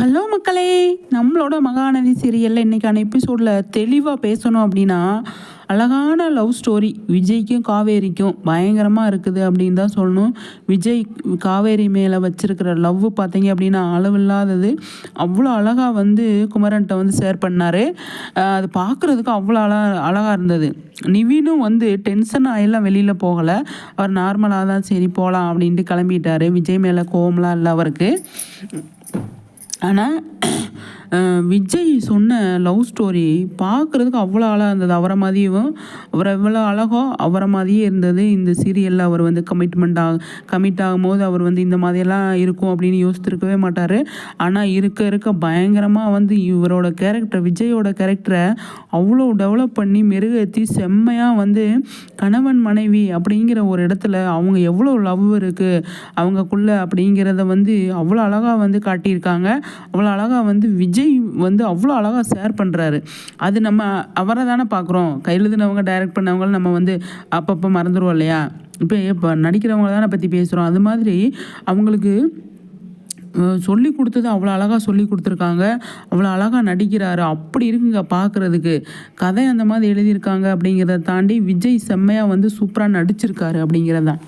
Hello மக்களே, நம்மளோட மகாநதி சீரியலில் இன்றைக்கான எபிசோடில் தெளிவாக பேசணும் அப்படின்னா, அழகான லவ் ஸ்டோரி விஜய்க்கும் காவேரிக்கும் பயங்கரமாக இருக்குது அப்படின்னு தான் சொல்லணும். விஜய் காவேரி மேலே வச்சிருக்கிற லவ் பார்த்தீங்க அப்படின்னா அளவில்லாதது. அவ்வளோ அழகாக வந்து குமரன்ட்ட வந்து ஷேர் பண்ணார். அது பார்க்குறதுக்கு அவ்வளோ அழகாக இருந்தது. நிவினும் வந்து டென்ஷன் ஆகிலாம் வெளியில் போகலை. அவர் நார்மலாக தான் சரி போகலாம் அப்படின்ட்டு கிளம்பிட்டார். விஜய் மேலே கோவம்லாம் இல்லை அவருக்கு. ஆனால் விஜய் சொன்ன லவ் ஸ்டோரி பார்க்குறதுக்கு அவ்வளோ அழகாக இருந்தது. அவரை மாதிரியும் அவர் எவ்வளோ அழகோ அவரை மாதிரியே இருந்தது. இந்த சீரியலில் அவர் வந்து கமிட் ஆகும்போது அவர் வந்து இந்த மாதிரியெல்லாம் இருக்கும் அப்படின்னு யோசித்திருக்கவே மாட்டார். ஆனால் இருக்க பயங்கரமாக வந்து இவரோட கேரக்டர், விஜயோட கேரக்டரை அவ்வளோ டெவலப் பண்ணி மெருகேற்றி செம்மையாக வந்து கணவன் மனைவி அப்படிங்கிற ஒரு இடத்துல அவங்க எவ்வளோ லவ் இருக்குது அவங்கக்குள்ள அப்படிங்கிறத வந்து அவ்வளோ அழகாக வந்து காட்டியிருக்காங்க. அவ்வளோ அழகாக வந்து விஜய் வந்து அவ்வளோ அழகாக ஷேர் பண்ணுறாரு. அது நம்ம அவரை தானே பார்க்குறோம். கையெழுதினவங்க டைரக்ட் பண்ணவங்களும் நம்ம வந்து அப்பப்போ மறந்துடுவோம் இல்லையா? இப்போ நடிக்கிறவங்கள தானே பற்றி பேசுகிறோம். அது மாதிரி அவங்களுக்கு சொல்லி கொடுத்தது அவ்வளோ அழகாக சொல்லி கொடுத்துருக்காங்க. அவ்வளோ அழகாக நடிக்கிறாரு. அப்படி இருக்குங்க பார்க்குறதுக்கு. கதை அந்த மாதிரி எழுதியிருக்காங்க அப்படிங்கிறத தாண்டி விஜய் செம்மையாக வந்து சூப்பராக நடிச்சிருக்காரு அப்படிங்கிறதான்.